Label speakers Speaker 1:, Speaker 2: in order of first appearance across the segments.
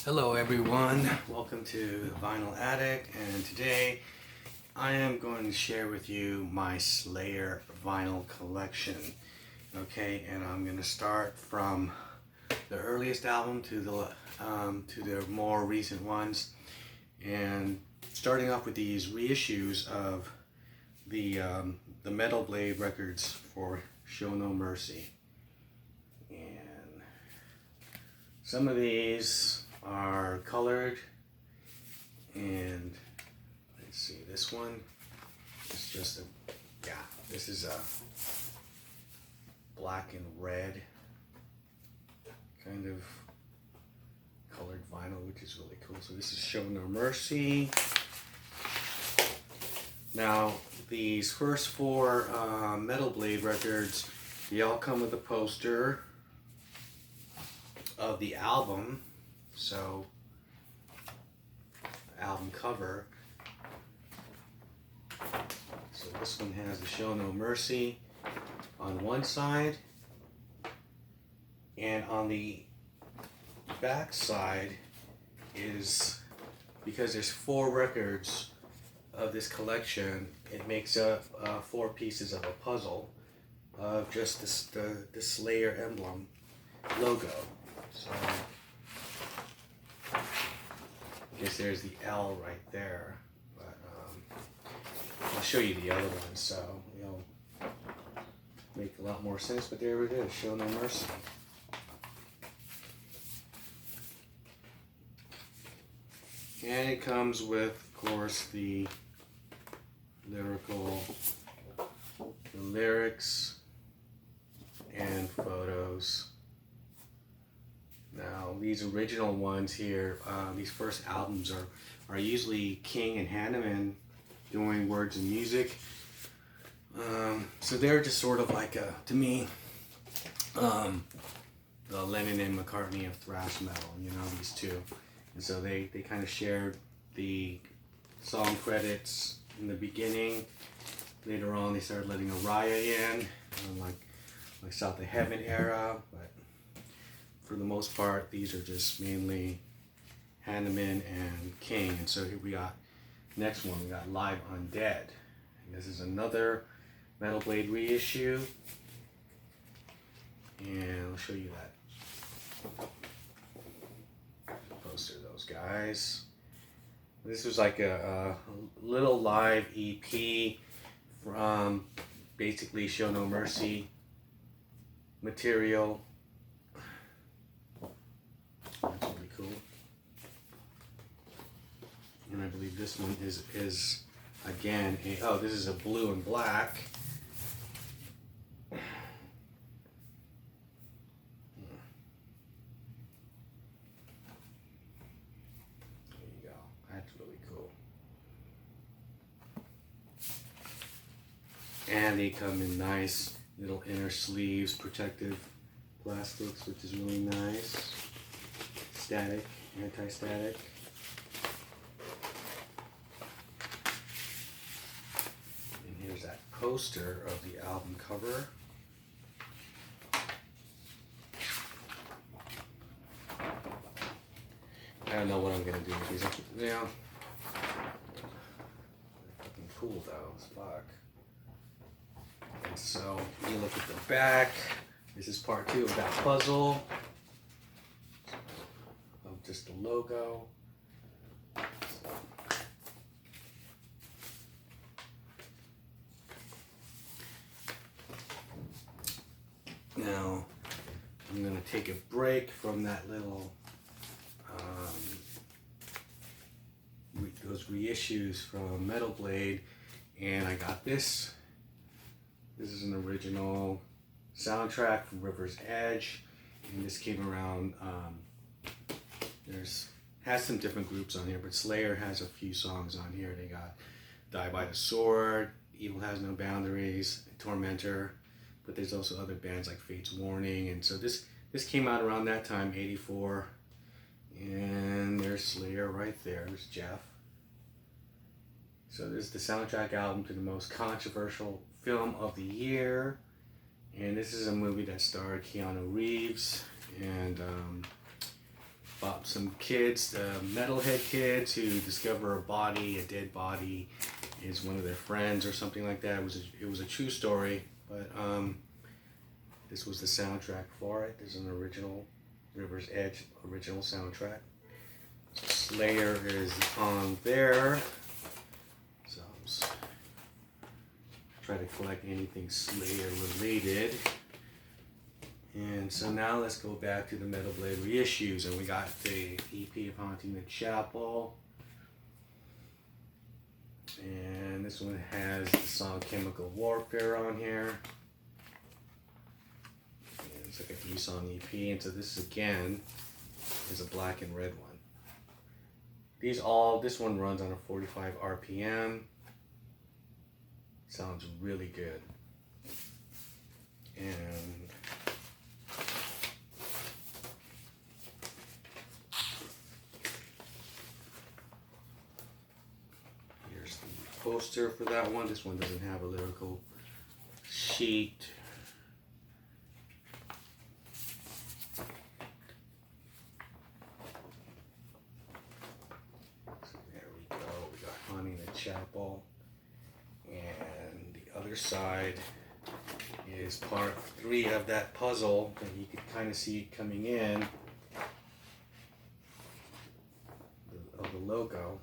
Speaker 1: Hello everyone, welcome to Vinyl Addict, and today I am going to share with you my Slayer vinyl collection. Okay, and I'm going to start from the earliest album to the more recent ones, and starting off with these reissues of the Metal Blade records for Show No Mercy. And some of these are colored, and let's see, this one is just this is a black and red kind of colored vinyl, which is really cool. So this is Show No Mercy. Now these first four Metal Blade records, they all come with a poster of the album. So, album cover. So this one has the Show No Mercy on one side, and on the back side is, because there's four records of this collection, it makes up four pieces of a puzzle of just the Slayer emblem logo. So I guess there's the L right there, but I'll show you the other one, so it'll make a lot more sense. But there it is, Show No Mercy. And it comes with, of course, the lyrics and photos. Now, these original ones here, these first albums are usually King and Hanneman doing words and music. So they're just sort of like, to me, the Lennon and McCartney of thrash metal, you know, these two. And so they kind of shared the song credits in the beginning. Later on, they started letting Araya in, like South of Heaven era, but for the most part, these are just mainly Hanneman and King. And so here we got, next one, we got Live Undead. And this is another Metal Blade reissue. And I'll show you that poster of those guys. This was like a little live EP from basically Show No Mercy material. That's really cool. And I believe this one is again this is a blue and black. There you go. That's really cool. And they come in nice little inner sleeves, protective plastics, which is really nice. Static, anti-static. And here's that poster of the album cover. I don't know what I'm gonna do with these. Yeah, they're fucking cool though as fuck. And so you look at the back. This is part 2 of that puzzle. Just the logo. Now I'm going to take a break from that little those reissues from Metal Blade, and I got this. This is an original soundtrack from River's Edge, and this came around. Has some different groups on here, but Slayer has a few songs on here. They got Die by the Sword, Evil Has No Boundaries, Tormentor, but there's also other bands like Fate's Warning. And so this came out around that time, 84, and there's Slayer right there. There's Jeff. So this is the soundtrack album to the most controversial film of the year, and this is a movie that starred Keanu Reeves and about some kids, metalhead kids who discover a body, a dead body, is one of their friends or something like that. It was a true story, but this was the soundtrack for it. There's an original River's Edge original soundtrack. Slayer is on there, so try to collect anything Slayer related. And so now let's go back to the Metal Blade reissues, and we got the EP of Haunting the Chapel. And this one has the song Chemical Warfare on here. And it's like a 3-song EP, and so this again is a black and red one. This one runs on a 45 RPM. Sounds really good. And here's the poster for that one. This one doesn't have a lyrical sheet. Chapel, and the other side is part 3 of that puzzle that you could kind of see coming in of the logo.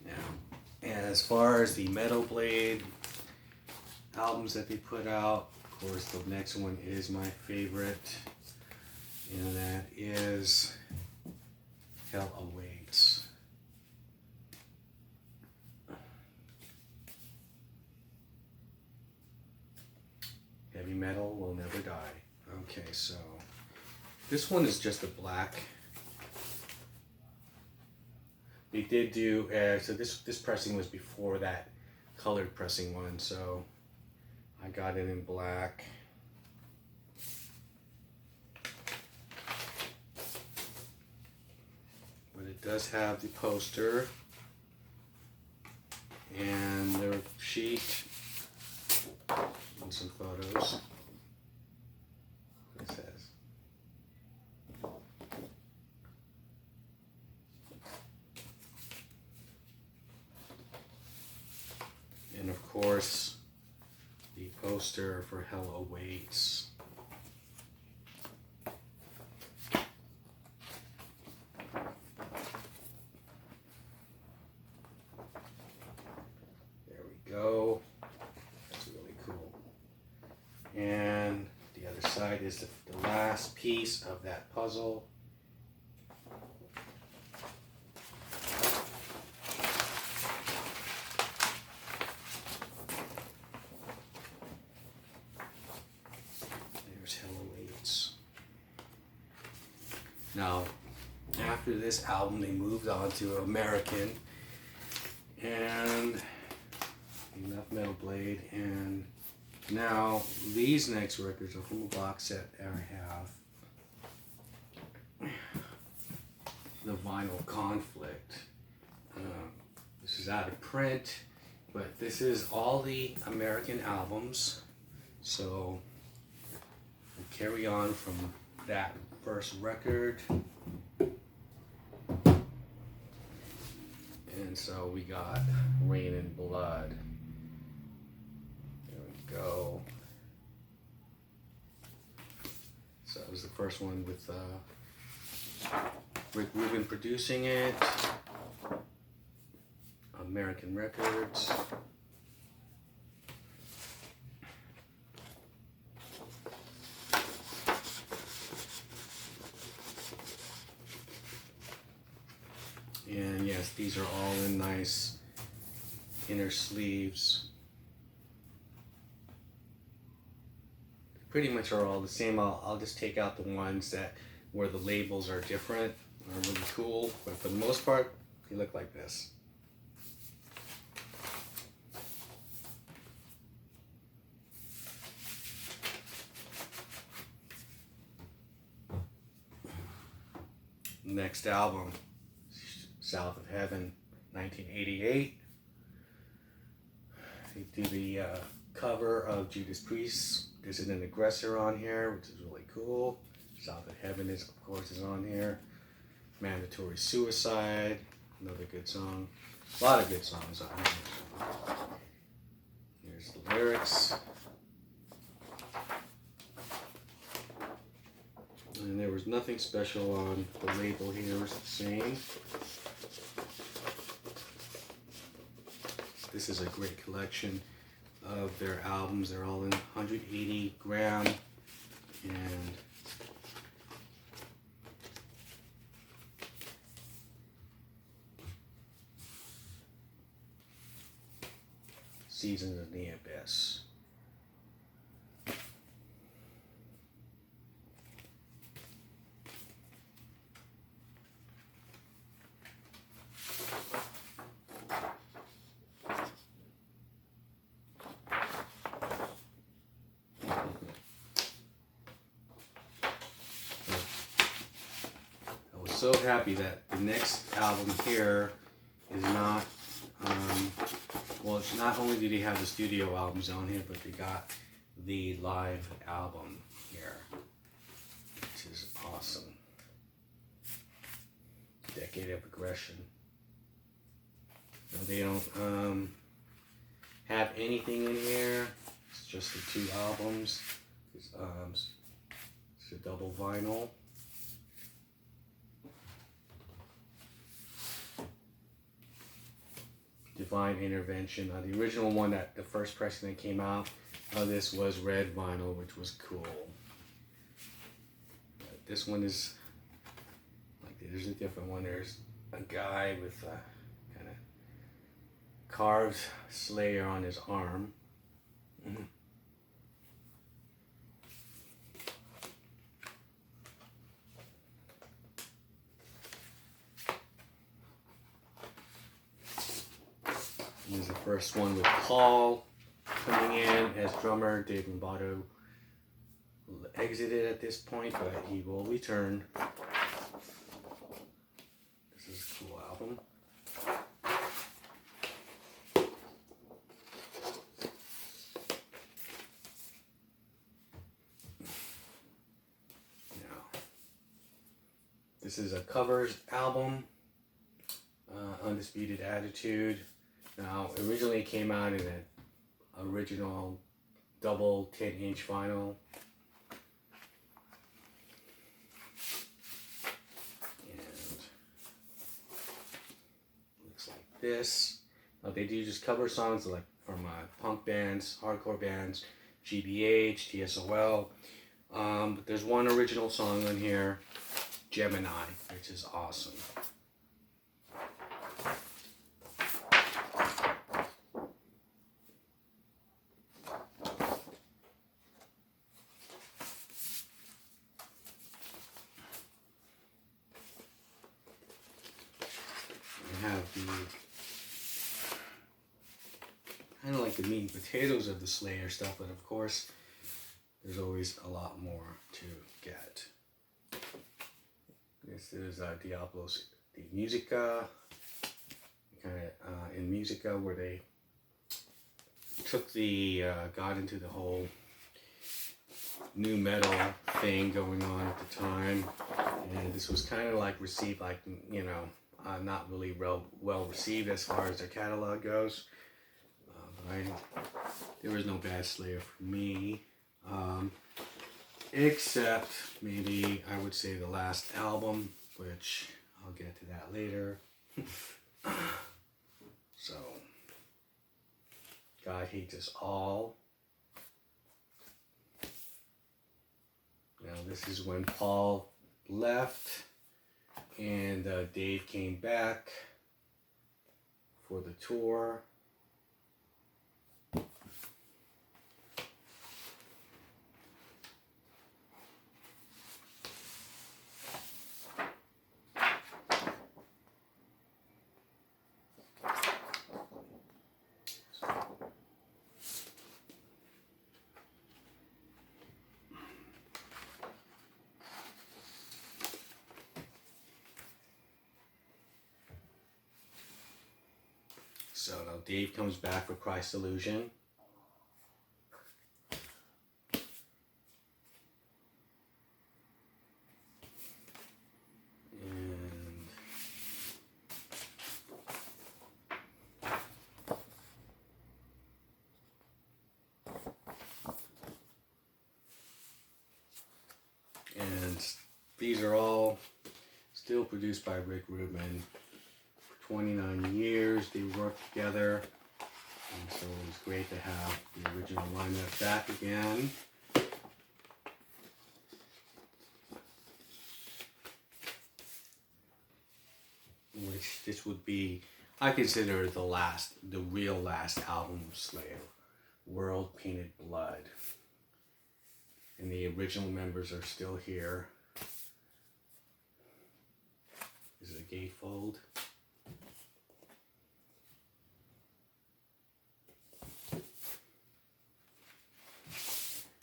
Speaker 1: Now, as far as the Metal Blade albums that they put out, of course, the next one is my favorite, and that is Hell Awaits. Heavy metal will never die. Okay, so this one is just a black. They did do, so this pressing was before that colored pressing one, so I got it in black. But it does have the poster and their sheet and some photos. It says. And of course, the poster for Hell Awaits. There we go. That's really cool. And the other side is the last piece of that puzzle. Now, after this album, they moved on to American, and enough Metal Blade, and now these next records, a full box set I have, the Vinyl Conflict. This is out of print, but this is all the American albums, so we'll carry on from that first record. And so we got Rain and Blood. There we go. So that was the first one with Rick Rubin producing it. American Records. And yes, these are all in nice inner sleeves. They pretty much are all the same. I'll just take out the ones that where the labels are different, are really cool. But for the most part, they look like this. Next album, South of Heaven, 1988. they do the cover of Judas Priest. There's an aggressor on here, which is really cool. South of Heaven is, of course, is on here. Mandatory Suicide, another good song. A lot of good songs on here. Here's the lyrics. And there was nothing special on the label here, it's the same. This is a great collection of their albums. They're all in 180 gram and Seasons of the Abyss. So happy that the next album here is not, well, it's not only do they have the studio albums on here, but they got the live album here, which is awesome. Decade of Aggression. Now, they don't have anything in here. It's just the two albums. It's a double vinyl. Divine Intervention. The original one, that the first pressing that came out of this was red vinyl, which was cool. But this one is like, there's a different one. There's a guy with a kind of carved Slayer on his arm. This is the first one with Paul coming in as drummer. Dave Lombardo exited at this point, but he will return. This is a cool album. Now, this is a covers album, Undisputed Attitude. Now, originally it came out in an original double 10-inch vinyl. And looks like this. Now, they do just cover songs like from punk bands, hardcore bands, GBH, TSOL. But there's one original song on here, Gemini, which is awesome. Have the kind of like the meat and potatoes of the Slayer stuff, but of course there's always a lot more to get. This is Diablos de Musica, kind of in Musica, where they took the got into the whole new metal thing going on at the time, and this was kind of like received like, you know, not really well received as far as their catalog goes. There was no bad Slayer for me, except maybe I would say the last album, which I'll get to that later. So, God Hates Us All. Now this is when Paul left and Dave came back for the tour. So now Dave comes back for Christ's Illusion. And these are all still produced by Rick Rubin. For 29 years they worked together, and so it was great to have the original lineup back again. Which this would be, I consider the real last album of Slayer, World Painted Blood. And the original members are still here. This is a gatefold.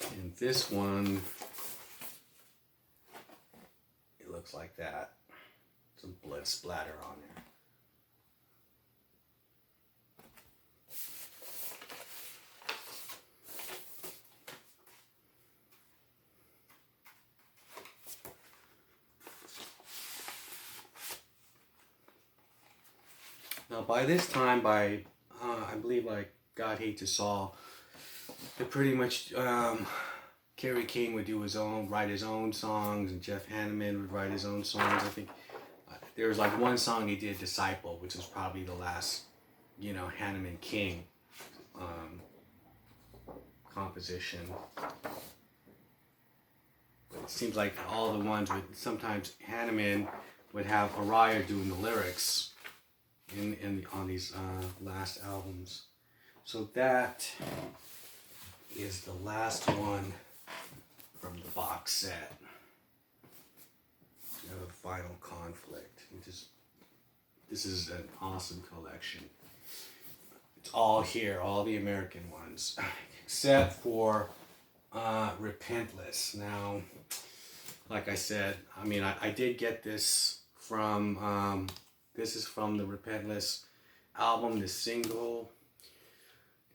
Speaker 1: And this one, it looks like that. Some blood splatter on there. Now by this time, I believe like God Hates Us All, it pretty much, Kerry King would write his own songs, and Jeff Hanneman would write his own songs. I think there was like one song he did, Disciple, which was probably the last, Hanneman King composition. But it seems like all the ones with, sometimes Hanneman would have Araya doing the lyrics on these last albums. So that is the last one from the box set of Final Conflict. This is an awesome collection. It's all here, all the American ones, except for Repentless. Now, like I said, I did get this from, this is from the Repentless album, the single,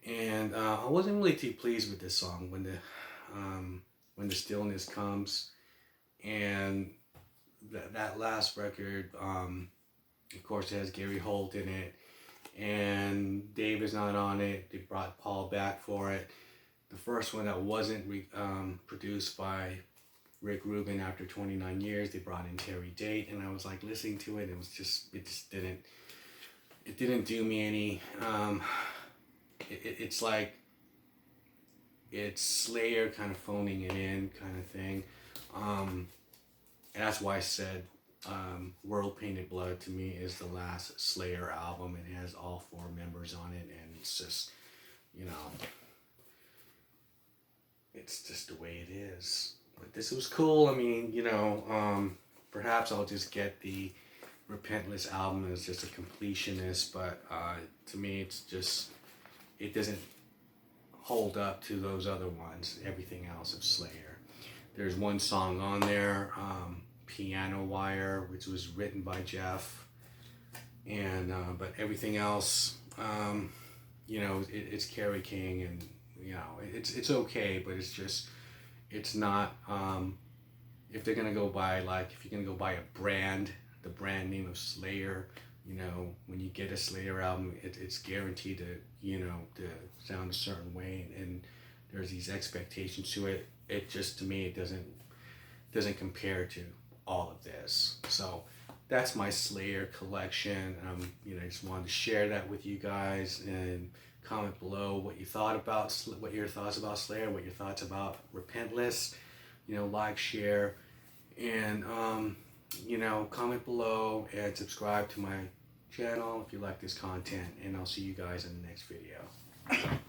Speaker 1: and I wasn't really too pleased with this song, When the Stillness Comes, and that last record, of course, it has Gary Holt in it, and Dave is not on it. They brought Paul back for it. The first one that wasn't produced by Rick Rubin after 29 years, they brought in Terry Date, and I was like listening to it. It just didn't do me any. It's like it's Slayer kind of phoning it in kind of thing. And that's why I said World Painted Blood to me is the last Slayer album. It has all 4 members on it, and it's just, it's just the way it is. But this was cool. Perhaps I'll just get the Repentless album as just a completionist, but to me it doesn't hold up to those other ones, everything else of Slayer. There's one song on there, Piano Wire, which was written by Jeff, and but everything else, it's Kerry King, and it's okay, but it's not. If you're gonna go by a brand, the brand name of Slayer, when you get a Slayer album, it's guaranteed to sound a certain way, and there's these expectations to it. It just, to me, it doesn't compare to all of this. So that's my Slayer collection. I just wanted to share that with you guys, and comment below what your thoughts about Slayer, what your thoughts about Repentless. Like, share, and comment below, and subscribe to my channel if you like this content, and I'll see you guys in the next video.